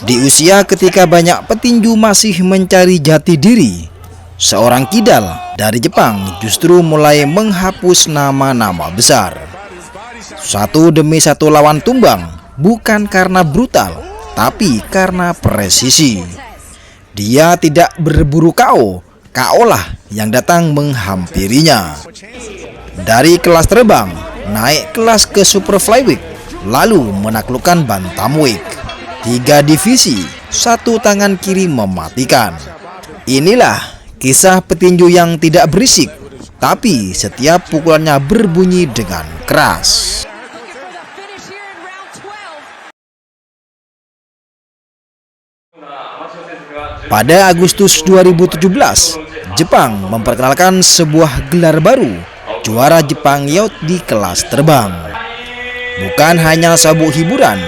Di usia ketika banyak petinju masih mencari jati diri, seorang kidal dari Jepang justru mulai menghapus nama-nama besar. Satu demi satu lawan tumbang, bukan karena brutal, tapi karena presisi. Dia tidak berburu KO, KO lah yang datang menghampirinya. Dari kelas terbang, naik kelas ke super flyweight, lalu menaklukkan bantamweight. 3 divisi, 1 tangan kiri mematikan. Inilah kisah petinju yang tidak berisik, tapi setiap pukulannya berbunyi dengan keras. Pada Agustus 2017, Jepang memperkenalkan sebuah gelar baru, juara Jepang Youth di kelas terbang. Bukan hanya sabuk hiburan,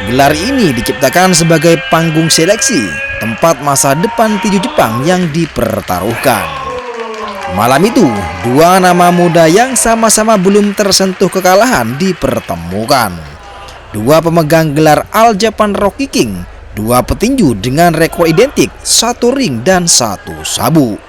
gelar ini diciptakan sebagai panggung seleksi, tempat masa depan tinju Jepang yang dipertaruhkan. Malam itu, 2 nama muda yang sama-sama belum tersentuh kekalahan dipertemukan. 2 pemegang gelar All Japan Rocky King, 2 petinju dengan rekor identik, 1 ring dan 1 sabuk.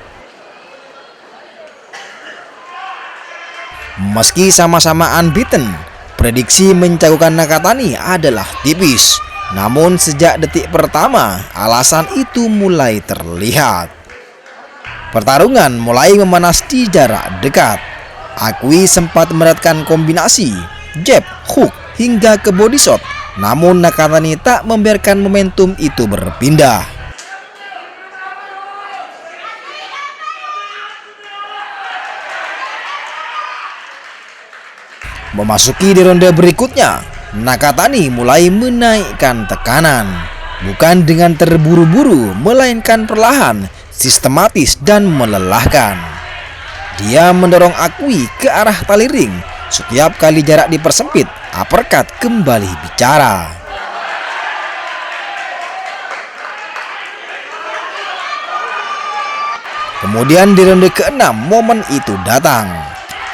Meski sama-sama unbeaten, prediksi menjagokan Nakatani adalah tipis. Namun sejak detik pertama, alasan itu mulai terlihat. Pertarungan mulai memanas di jarak dekat. Akui sempat menerapkan kombinasi jab, hook, hingga ke body shot. Namun Nakatani tak membiarkan momentum itu berpindah. Memasuki di ronde berikutnya, Nakatani mulai menaikkan tekanan. Bukan dengan terburu-buru, melainkan perlahan, sistematis dan melelahkan. Dia mendorong Akui ke arah tali ring. Setiap kali jarak dipersempit, uppercut kembali bicara. Kemudian di ronde ke-6, momen itu datang.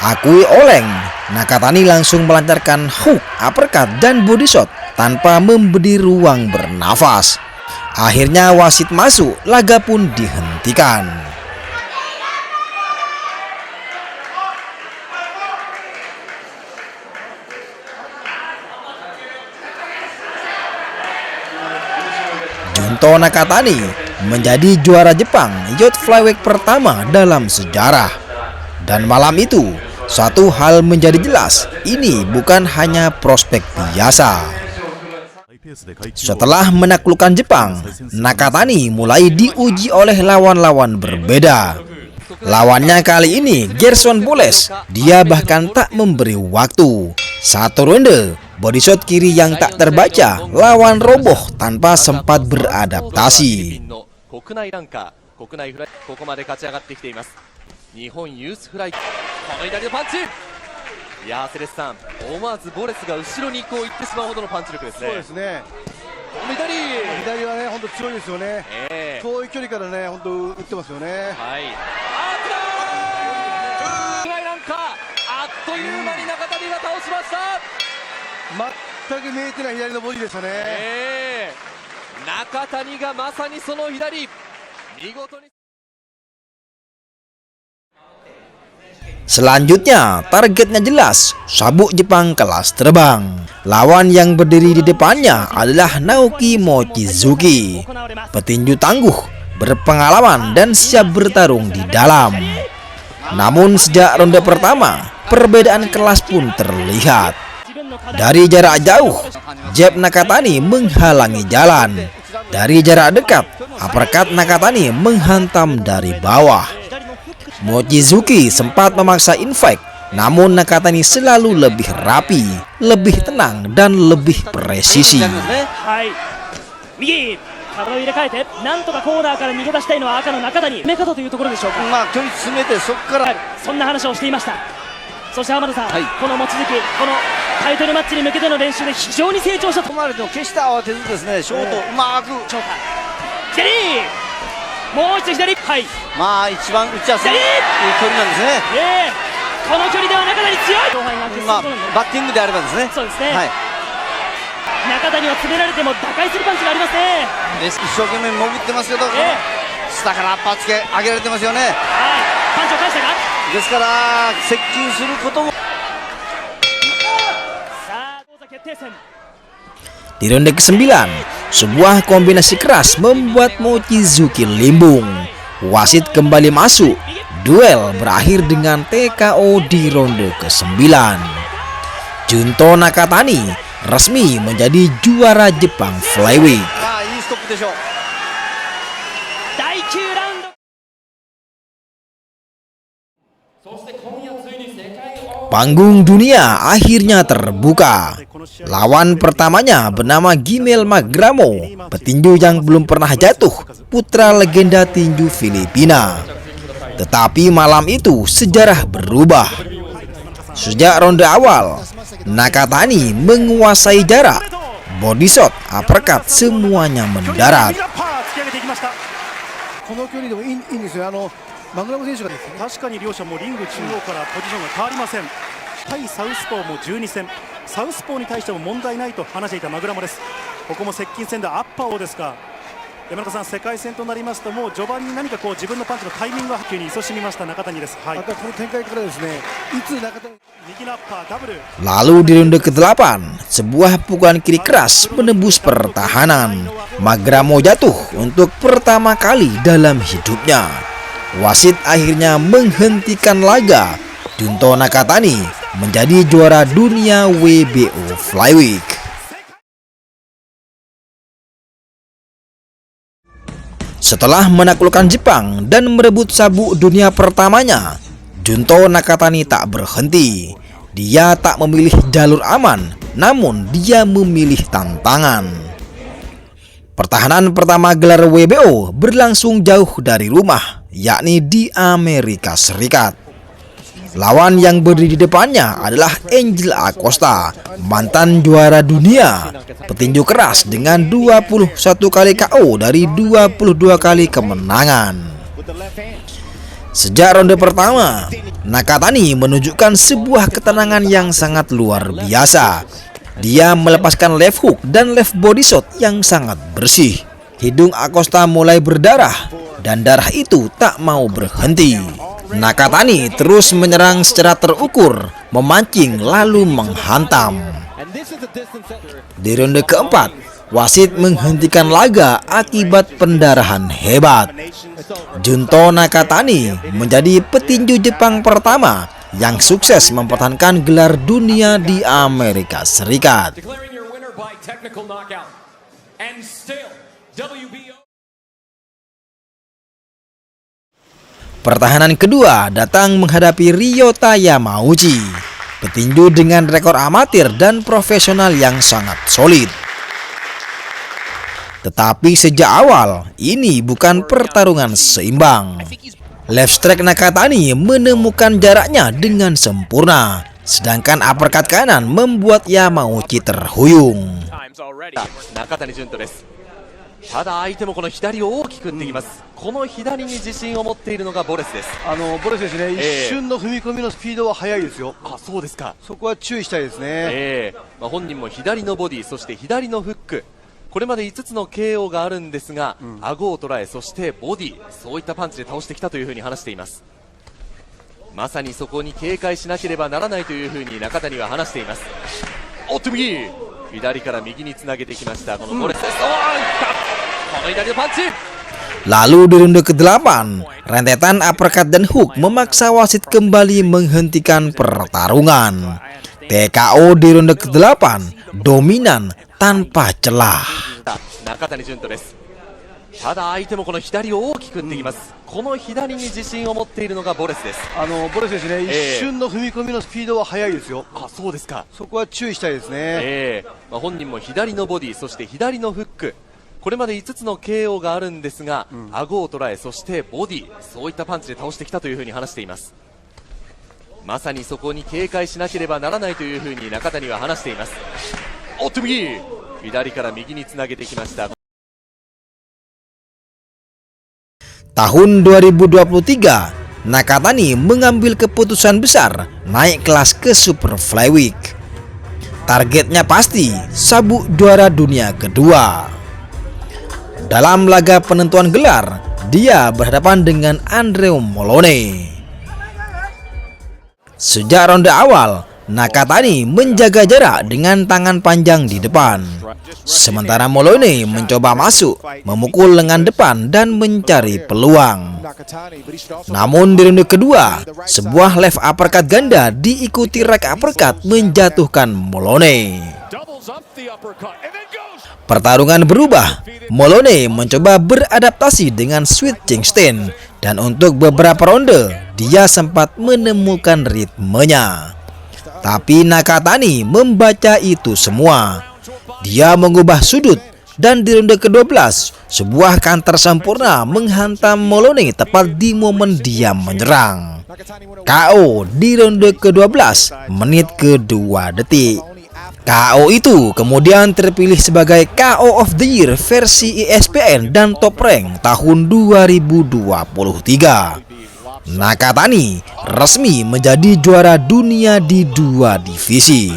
Akui oleng, Nakatani langsung melancarkan hook, uppercut, dan body shot tanpa memberi ruang bernafas. Akhirnya wasit masuk, laga pun dihentikan. Junto Nakatani menjadi juara Jepang Youth Flyweight pertama dalam sejarah. Dan malam itu, satu hal menjadi jelas, ini bukan hanya prospek biasa. Setelah menaklukkan Jepang, Nakatani mulai diuji oleh lawan-lawan berbeda. Lawannya kali ini Gerson Boles. Dia bahkan tak memberi waktu. 1 ronde, body shot kiri yang tak terbaca, lawan roboh tanpa sempat beradaptasi. 日本ユースフライ、この左のパンチ。いやー、セレスさん、思わずボレスが後ろにこう行ってしまうほどのパンチ力ですね。そうですね。左はね、本当強いですよね。遠い距離からね、本当打ってますよね。はい。あったー。なんかあっという間に中谷が倒しました。全く見えてない左のボディでしたね。中谷がまさにその左、見事に。Selanjutnya, targetnya jelas, sabuk Jepang kelas terbang. Lawan yang berdiri di depannya adalah Naoki Mochizuki, petinju tangguh, berpengalaman dan siap bertarung di dalam. Namun sejak ronde pertama, perbedaan kelas pun terlihat. Dari jarak jauh, jab Nakatani menghalangi jalan. Dari jarak dekat, uppercut Nakatani menghantam dari bawah. Mochizuki sempat memaksa impact, namun Nakatani selalu lebih rapi, lebih tenang, dan lebih presisi. 中谷は詰められても打開するパンチがありますね。一生懸命潜ってますけど、下からアッパーつけ上げられてますよね。パンチを返したか。ですから接近することも。さあ王座決定戦。 Di ronde ke-9, sebuah kombinasi keras membuat Mochizuki limbung. Wasit kembali masuk. Duel berakhir dengan TKO di ronde ke-9. Junto Nakatani resmi menjadi juara Jepang Flyweight. いいストップでしょう。第9ラウンド。 Panggung dunia akhirnya terbuka. Lawan pertamanya bernama Gimel Magramo, petinju yang belum pernah jatuh, putra legenda tinju Filipina. Tetapi malam itu sejarah berubah. Sejak ronde awal, Nakatani menguasai jarak. Body shot, uppercut, semuanya mendarat. この距離でもいいんですよ。マグラム選手がですね。確かに両者もリング中央からポジションが変わりません。対サウスポーも12戦、サウスポーに対しても問題ないと話していたマグラモです。ここも接近戦でアッパーをですか。山中さん、世界戦となりますともう序盤に何かこう自分のパンチのタイミング発球に勤しみました中谷です。はい、またこの展開からですね、いつ中谷右のアッパーダブル。 Lalu di ronde ke-8, sebuah pukulan kiri keras menembus pertahanan. Magramo jatuh untuk pertama kali dalam hidupnya. Wasit akhirnya menghentikan laga. Junto Nakatani menjadi juara dunia WBO Flyweight. Setelah menaklukkan Jepang dan merebut sabuk dunia pertamanya, Junto Nakatani tak berhenti. Dia tak memilih jalur aman, namun dia memilih tantangan. Pertahanan pertama gelar WBO berlangsung jauh dari rumah, yakni di Amerika Serikat. Lawan yang berdiri di depannya adalah Angel Acosta, mantan juara dunia, petinju keras dengan 21 kali KO dari 22 kali kemenangan. Sejak ronde pertama, Nakatani menunjukkan sebuah ketenangan yang sangat luar biasa. Dia melepaskan left hook dan left body shot yang sangat bersih. Hidung Acosta mulai berdarah dan darah itu tak mau berhenti. Nakatani terus menyerang secara terukur, memancing lalu menghantam. Di ronde keempat, wasit menghentikan laga akibat pendarahan hebat. Junto Nakatani menjadi petinju Jepang pertama yang sukses mempertahankan gelar dunia di Amerika Serikat. Pertahanan kedua datang menghadapi Ryota Yamauchi, petinju dengan rekor amatir dan profesional yang sangat solid. Tetapi sejak awal, ini bukan pertarungan seimbang. Left strike Nakatani menemukan jaraknya dengan sempurna, sedangkan uppercut kanan membuat Yamauchi terhuyung. 中谷潤斗です。ただ相手もこの左を大きく打ってきます。この左に自信を持っているのがボレスです。ボレス選手ね、一瞬の踏み込みのスピードは速いですよ。あ、そうですか。そこは注意したいですね。本人も左のボディ、そして左のフック、これまで5つの KO があるんですが、顎を捉え、そしてボディ、そういったパンチで倒してきたというふうに話しています。まさにそこに警戒しなければならないというふうに中谷は話しています。おっと右、左から右につなげてきましたこのボレスです。この左のパンチ。 Lalu di ronde ke-8, rentetan uppercut dan hook memaksa wasit kembali menghentikan pertarungan. TKO di ronde ke-8, dominan tanpa celah. 中谷潤斗です。ただ相手もこの左を大きく打ってきます。この左に自信を持っているのがボレスです。ボレス選手ね、一瞬の踏み込みのスピードは速いですよ。あ、そうですか。そこは注意したいですね。本人も左のボディ、そして左のフック、これまで5つの KO があるんですが、顎を捉え、そしてボディ、そういったパンチで倒してきたというふうに話しています。まさにそこに警戒しなければならないというふうに中谷は話しています。おっと右、左から右につなげてきました。 Tahun 2023, Nakatani mengambil keputusan besar naik kelas ke Super Flyweight. Targetnya pasti sabuk juara dunia kedua. Dalam laga penentuan gelar, dia berhadapan dengan Andrea Moloney. Sejak ronde awal, Nakatani menjaga jarak dengan tangan panjang di depan. Sementara Moloney mencoba masuk, memukul lengan depan dan mencari peluang. Namun di ronde kedua, sebuah left uppercut ganda diikuti right uppercut menjatuhkan Moloney. Pertarungan berubah. Moloney mencoba beradaptasi dengan switching stance dan untuk beberapa ronde dia sempat menemukan ritmenya. Tapi Nakatani membaca itu semua. Dia mengubah sudut dan di ronde ke-12 sebuah counter sempurna menghantam Moloney tepat di momen dia menyerang. KO di ronde ke-12 menit ke-2 detik. KO itu kemudian terpilih sebagai KO of the Year versi ESPN dan Top Rank tahun 2023. Nakatani resmi menjadi juara dunia di 2 divisi.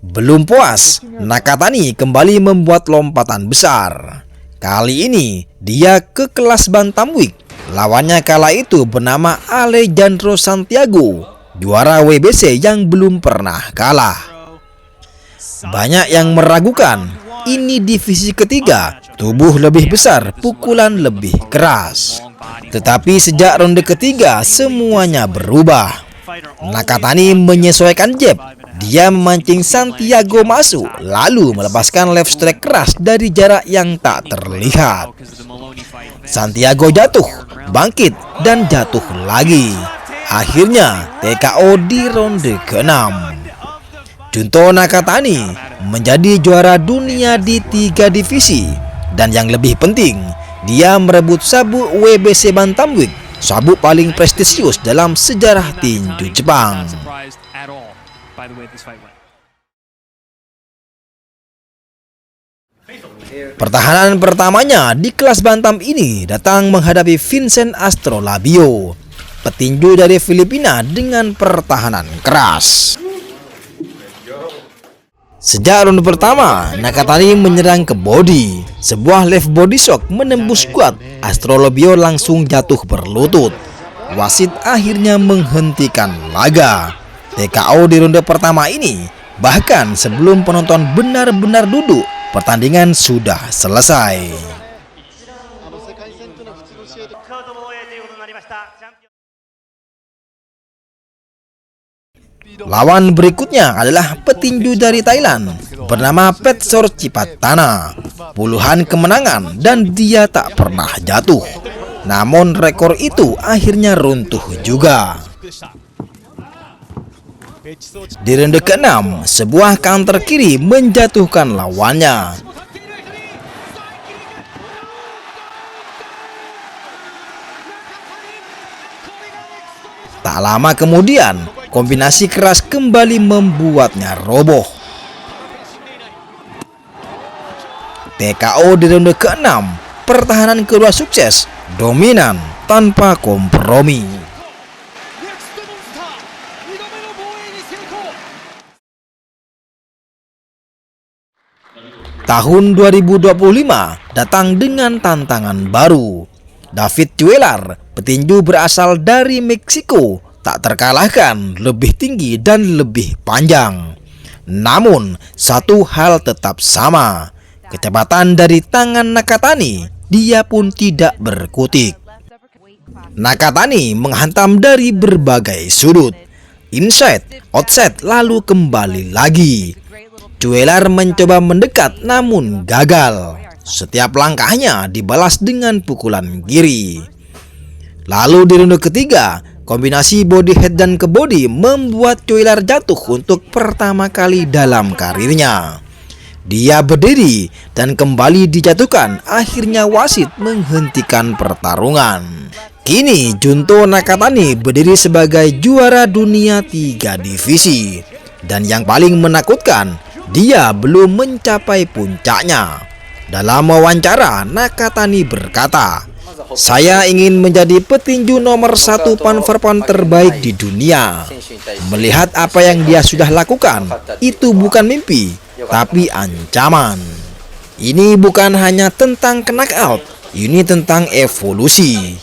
Belum puas, Nakatani kembali membuat lompatan besar. Kali ini dia ke kelas bantamweight. Lawannya kala itu bernama Alejandro Santiago, juara WBC yang belum pernah kalah. Banyak yang meragukan, ini divisi ketiga, tubuh lebih besar, pukulan lebih keras. Tetapi sejak ronde ketiga semuanya berubah. Nakatani menyesuaikan jab. Dia memancing Santiago masuk, lalu melepaskan left strike keras dari jarak yang tak terlihat. Santiago jatuh, bangkit, dan jatuh lagi. Akhirnya TKO di ronde ke-6. Junto Nakatani menjadi juara dunia di 3 divisi. Dan yang lebih penting, dia merebut sabuk WBC Bantamweight, sabuk paling prestisius dalam sejarah tinju Jepang. Pertahanan pertamanya di kelas bantam ini datang menghadapi Vincent Astrolabio, petinju dari Filipina dengan pertahanan keras. Sejak ronde pertama, Nakatani menyerang ke body. Sebuah left body shock menembus kuat. Astrolabio langsung jatuh berlutut. Wasit akhirnya menghentikan laga. TKO di ronde pertama ini, bahkan sebelum penonton benar-benar duduk, pertandingan sudah selesai. Lawan berikutnya adalah petinju dari Thailand bernama Petsor Cipatana. Puluhan kemenangan dan dia tak pernah jatuh. Namun rekor itu akhirnya runtuh juga. Di ronde ke-6, sebuah counter kiri menjatuhkan lawannya. Tak lama kemudian, kombinasi keras kembali membuatnya roboh. TKO di ronde ke-6, pertahanan kedua sukses, dominan tanpa kompromi. Tahun 2025 datang dengan tantangan baru. David Cuellar, petinju berasal dari Meksiko, tak terkalahkan, lebih tinggi dan lebih panjang. Namun, satu hal tetap sama. Kecepatan dari tangan Nakatani, dia pun tidak berkutik. Nakatani menghantam dari berbagai sudut. Inside, outside, lalu kembali lagi. Cuellar mencoba mendekat namun gagal. Setiap langkahnya dibalas dengan pukulan kiri. Lalu di ronde ketiga, kombinasi body head dan ke body membuat Cuellar jatuh untuk pertama kali dalam karirnya. Dia berdiri dan kembali dijatuhkan. Akhirnya wasit menghentikan pertarungan. Kini Junto Nakatani berdiri sebagai juara dunia 3 divisi. Dan yang paling menakutkan, dia belum mencapai puncaknya. Dalam wawancara, Nakatani berkata, Saya ingin menjadi petinju nomor 1 pound for pound terbaik di dunia. Melihat apa yang dia sudah lakukan, itu bukan mimpi, tapi ancaman. Ini bukan hanya tentang knockout, ini tentang evolusi.